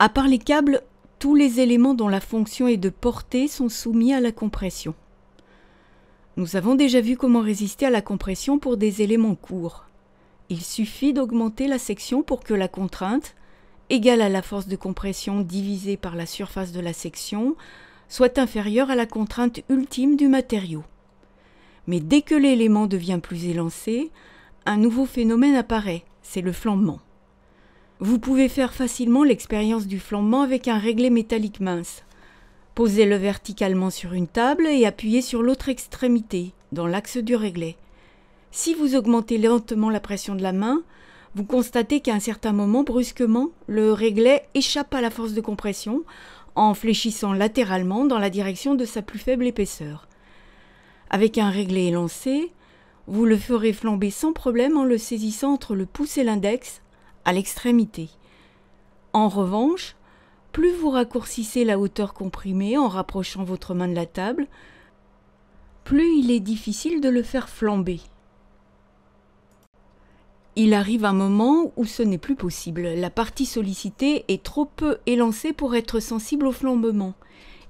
À part les câbles, tous les éléments dont la fonction est de porter sont soumis à la compression. Nous avons déjà vu comment résister à la compression pour des éléments courts. Il suffit d'augmenter la section pour que la contrainte, égale à la force de compression divisée par la surface de la section, soit inférieure à la contrainte ultime du matériau. Mais dès que l'élément devient plus élancé, un nouveau phénomène apparaît, c'est le flambement. Vous pouvez faire facilement l'expérience du flambement avec un réglé métallique mince. Posez-le verticalement sur une table et appuyez sur l'autre extrémité, dans l'axe du réglé. Si vous augmentez lentement la pression de la main, vous constatez qu'à un certain moment, brusquement, le réglé échappe à la force de compression en fléchissant latéralement dans la direction de sa plus faible épaisseur. Avec un réglé élancé, vous le ferez flamber sans problème en le saisissant entre le pouce et l'index, à l'extrémité. En revanche, plus vous raccourcissez la hauteur comprimée en rapprochant votre main de la table, plus il est difficile de le faire flamber. Il arrive un moment où ce n'est plus possible. La partie sollicitée est trop peu élancée pour être sensible au flambement,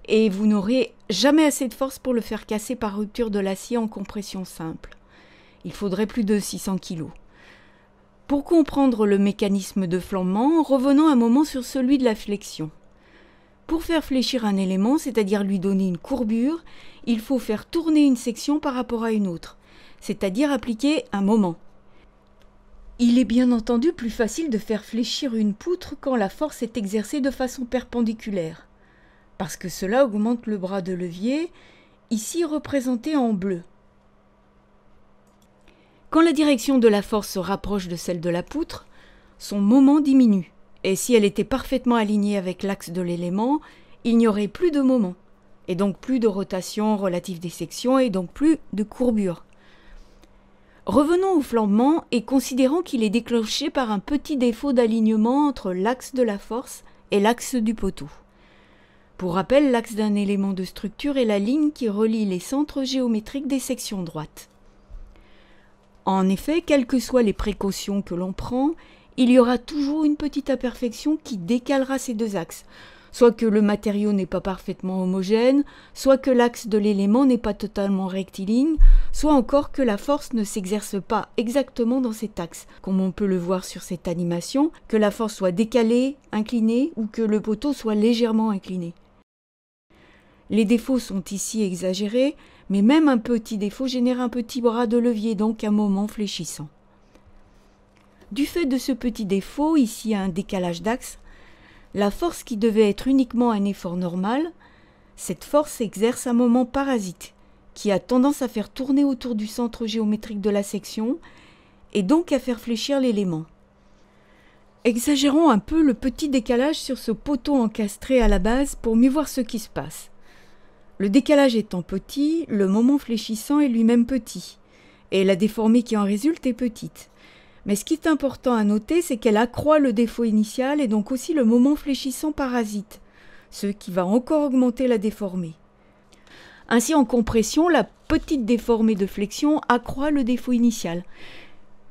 et vous n'aurez jamais assez de force pour le faire casser par rupture de l'acier en compression simple. Il faudrait plus de 600 kg. Pour comprendre le mécanisme de flambement, revenons un moment sur celui de la flexion. Pour faire fléchir un élément, c'est-à-dire lui donner une courbure, il faut faire tourner une section par rapport à une autre, c'est-à-dire appliquer un moment. Il est bien entendu plus facile de faire fléchir une poutre quand la force est exercée de façon perpendiculaire, parce que cela augmente le bras de levier, ici représenté en bleu. Quand la direction de la force se rapproche de celle de la poutre, son moment diminue, et si elle était parfaitement alignée avec l'axe de l'élément, il n'y aurait plus de moment, et donc plus de rotation relative des sections, et donc plus de courbure. Revenons au flambement et considérons qu'il est déclenché par un petit défaut d'alignement entre l'axe de la force et l'axe du poteau. Pour rappel, l'axe d'un élément de structure est la ligne qui relie les centres géométriques des sections droites. En effet, quelles que soient les précautions que l'on prend, il y aura toujours une petite imperfection qui décalera ces deux axes, soit que le matériau n'est pas parfaitement homogène, soit que l'axe de l'élément n'est pas totalement rectiligne, soit encore que la force ne s'exerce pas exactement dans cet axe, comme on peut le voir sur cette animation, que la force soit décalée, inclinée ou que le poteau soit légèrement incliné. Les défauts sont ici exagérés, mais même un petit défaut génère un petit bras de levier, donc un moment fléchissant. Du fait de ce petit défaut, ici un décalage d'axe, la force qui devait être uniquement un effort normal, cette force exerce un moment parasite, qui a tendance à faire tourner autour du centre géométrique de la section, et donc à faire fléchir l'élément. Exagérons un peu le petit décalage sur ce poteau encastré à la base pour mieux voir ce qui se passe. Le décalage étant petit, le moment fléchissant est lui-même petit, et la déformée qui en résulte est petite. Mais ce qui est important à noter, c'est qu'elle accroît le défaut initial et donc aussi le moment fléchissant parasite, ce qui va encore augmenter la déformée. Ainsi, en compression, la petite déformée de flexion accroît le défaut initial.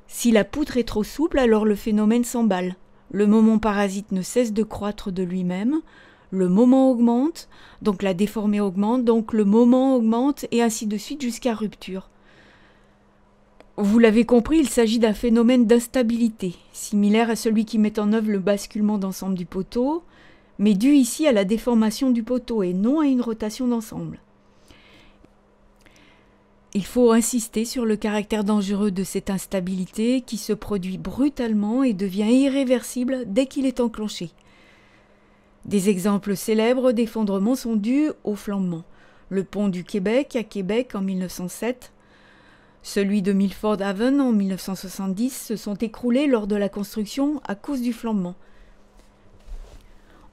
Si la poutre est trop souple, alors le phénomène s'emballe. Le moment parasite ne cesse de croître de lui-même, le moment augmente, donc la déformée augmente, donc le moment augmente, et ainsi de suite jusqu'à rupture. Vous l'avez compris, il s'agit d'un phénomène d'instabilité, similaire à celui qui met en œuvre le basculement d'ensemble du poteau, mais dû ici à la déformation du poteau et non à une rotation d'ensemble. Il faut insister sur le caractère dangereux de cette instabilité qui se produit brutalement et devient irréversible dès qu'il est enclenché. Des exemples célèbres d'effondrement sont dus au flambement. Le pont du Québec à Québec en 1907, celui de Milford Haven en 1970 se sont écroulés lors de la construction à cause du flambement.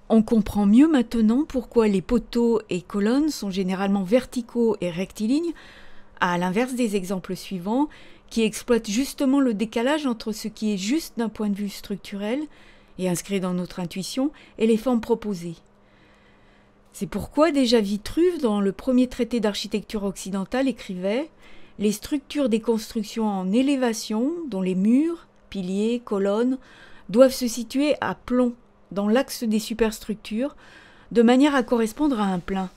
On comprend mieux maintenant pourquoi les poteaux et colonnes sont généralement verticaux et rectilignes, à l'inverse des exemples suivants, qui exploitent justement le décalage entre ce qui est juste d'un point de vue structurel et inscrit dans notre intuition et les formes proposées. C'est pourquoi déjà Vitruve, dans le premier traité d'architecture occidentale, écrivait « Les structures des constructions en élévation, dont les murs, piliers, colonnes, doivent se situer à plomb dans l'axe des superstructures, de manière à correspondre à un plein.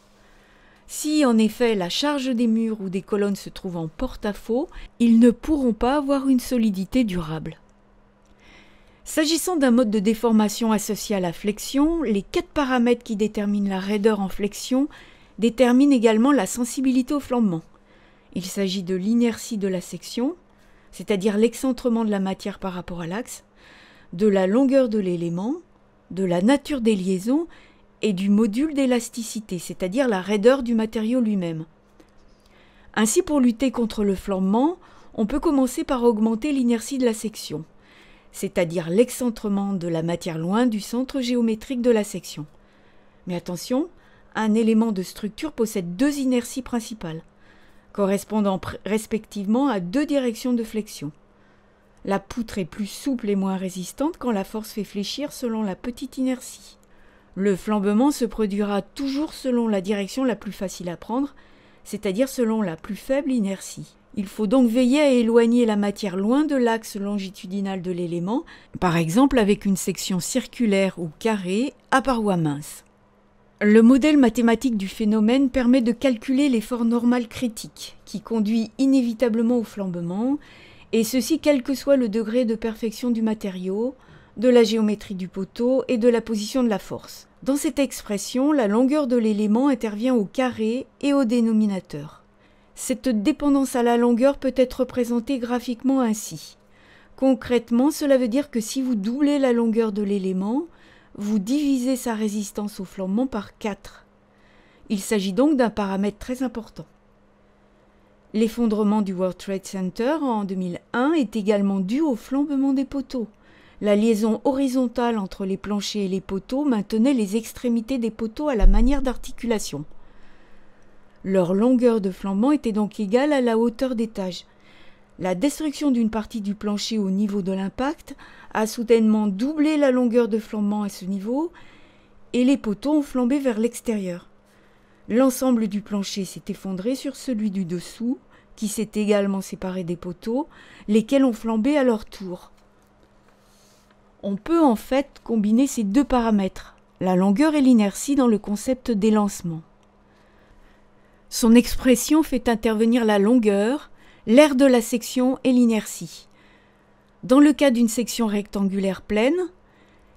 Si en effet la charge des murs ou des colonnes se trouve en porte-à-faux, ils ne pourront pas avoir une solidité durable. S'agissant d'un mode de déformation associé à la flexion, les 4 paramètres qui déterminent la raideur en flexion déterminent également la sensibilité au flambement. Il s'agit de l'inertie de la section, c'est-à-dire l'excentrement de la matière par rapport à l'axe, de la longueur de l'élément, de la nature des liaisons et du module d'élasticité, c'est-à-dire la raideur du matériau lui-même. Ainsi, pour lutter contre le flambement, on peut commencer par augmenter l'inertie de la section, c'est-à-dire l'excentrement de la matière loin du centre géométrique de la section. Mais attention, un élément de structure possède 2 inerties principales, correspondant respectivement à 2 directions de flexion. La poutre est plus souple et moins résistante quand la force fait fléchir selon la petite inertie. Le flambement se produira toujours selon la direction la plus facile à prendre, c'est-à-dire selon la plus faible inertie. Il faut donc veiller à éloigner la matière loin de l'axe longitudinal de l'élément, par exemple avec une section circulaire ou carrée à parois minces. Le modèle mathématique du phénomène permet de calculer l'effort normal critique, qui conduit inévitablement au flambement, et ceci quel que soit le degré de perfection du matériau, de la géométrie du poteau et de la position de la force. Dans cette expression, la longueur de l'élément intervient au carré et au dénominateur. Cette dépendance à la longueur peut être représentée graphiquement ainsi. Concrètement, cela veut dire que si vous doublez la longueur de l'élément, vous divisez sa résistance au flambement par 4. Il s'agit donc d'un paramètre très important. L'effondrement du World Trade Center en 2001 est également dû au flambement des poteaux. La liaison horizontale entre les planchers et les poteaux maintenait les extrémités des poteaux à la manière d'articulation. Leur longueur de flambement était donc égale à la hauteur d'étage. La destruction d'une partie du plancher au niveau de l'impact a soudainement doublé la longueur de flambement à ce niveau et les poteaux ont flambé vers l'extérieur. L'ensemble du plancher s'est effondré sur celui du dessous, qui s'est également séparé des poteaux, lesquels ont flambé à leur tour. On peut en fait combiner ces 2 paramètres, la longueur et l'inertie, dans le concept d'élancement. Son expression fait intervenir la longueur, l'aire de la section et l'inertie. Dans le cas d'une section rectangulaire pleine,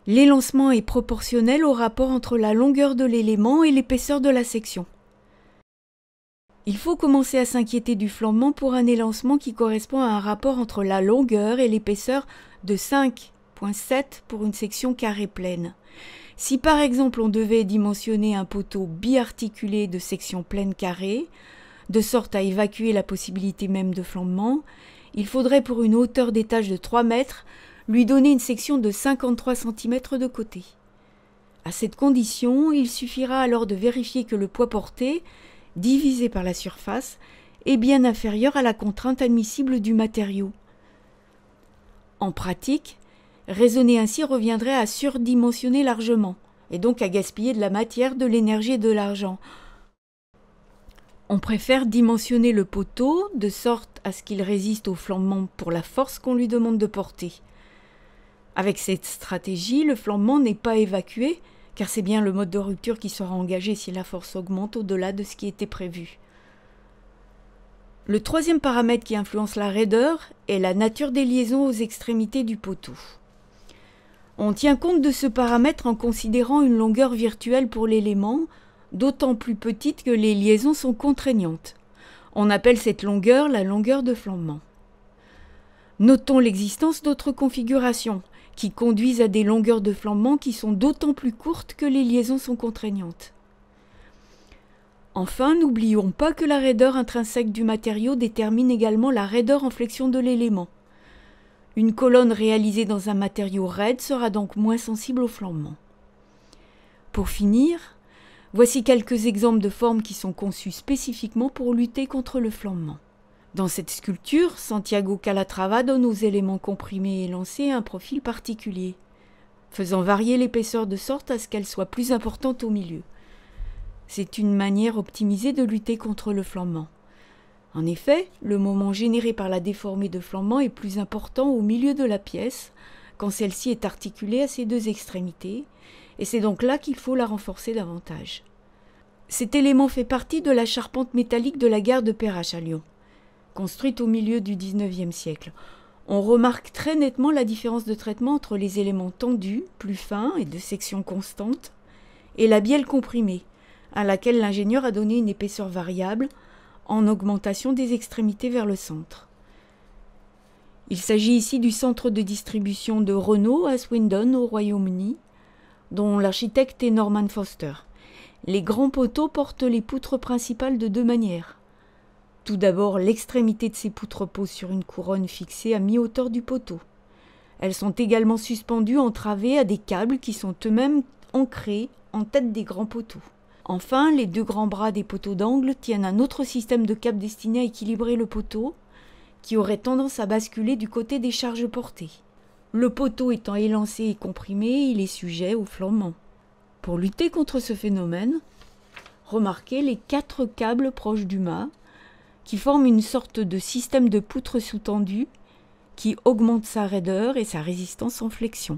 l'élancement est proportionnel au rapport entre la longueur de l'élément et l'épaisseur de la section. Il faut commencer à s'inquiéter du flambement pour un élancement qui correspond à un rapport entre la longueur et l'épaisseur de 5,7 pour une section carrée pleine. Si par exemple on devait dimensionner un poteau biarticulé de section pleine carrée, de sorte à évacuer la possibilité même de flambement, il faudrait pour une hauteur d'étage de 3 mètres lui donner une section de 53 cm de côté. À cette condition, il suffira alors de vérifier que le poids porté, divisé par la surface, est bien inférieur à la contrainte admissible du matériau. En pratique, raisonner ainsi reviendrait à surdimensionner largement, et donc à gaspiller de la matière, de l'énergie et de l'argent. On préfère dimensionner le poteau de sorte à ce qu'il résiste au flambement pour la force qu'on lui demande de porter. Avec cette stratégie, le flambement n'est pas évacué, car c'est bien le mode de rupture qui sera engagé si la force augmente au-delà de ce qui était prévu. Le 3e paramètre qui influence la raideur est la nature des liaisons aux extrémités du poteau. On tient compte de ce paramètre en considérant une longueur virtuelle pour l'élément, d'autant plus petite que les liaisons sont contraignantes. On appelle cette longueur la longueur de flambement. Notons l'existence d'autres configurations qui conduisent à des longueurs de flambement qui sont d'autant plus courtes que les liaisons sont contraignantes. Enfin, n'oublions pas que la raideur intrinsèque du matériau détermine également la raideur en flexion de l'élément. Une colonne réalisée dans un matériau raide sera donc moins sensible au flambement. Pour finir, voici quelques exemples de formes qui sont conçues spécifiquement pour lutter contre le flambement. Dans cette sculpture, Santiago Calatrava donne aux éléments comprimés et élancés un profil particulier, faisant varier l'épaisseur de sorte à ce qu'elle soit plus importante au milieu. C'est une manière optimisée de lutter contre le flambement. En effet, le moment généré par la déformée de flambement est plus important au milieu de la pièce quand celle-ci est articulée à ses deux extrémités, et c'est donc là qu'il faut la renforcer davantage. Cet élément fait partie de la charpente métallique de la gare de Perrache à Lyon, construite au milieu du XIXe siècle. On remarque très nettement la différence de traitement entre les éléments tendus, plus fins et de section constante, et la bielle comprimée, à laquelle l'ingénieur a donné une épaisseur variable en augmentation des extrémités vers le centre. Il s'agit ici du centre de distribution de Renault à Swindon au Royaume-Uni, dont l'architecte est Norman Foster. Les grands poteaux portent les poutres principales de deux manières. Tout d'abord, l'extrémité de ces poutres pose sur une couronne fixée à mi-hauteur du poteau. Elles sont également suspendues en travée à des câbles qui sont eux-mêmes ancrés en tête des grands poteaux. Enfin, les deux grands bras des poteaux d'angle tiennent un autre système de câbles destiné à équilibrer le poteau, qui aurait tendance à basculer du côté des charges portées. Le poteau étant élancé et comprimé, il est sujet au flambement. Pour lutter contre ce phénomène, remarquez les 4 câbles proches du mât, qui forment une sorte de système de poutres sous-tendues qui augmente sa raideur et sa résistance en flexion.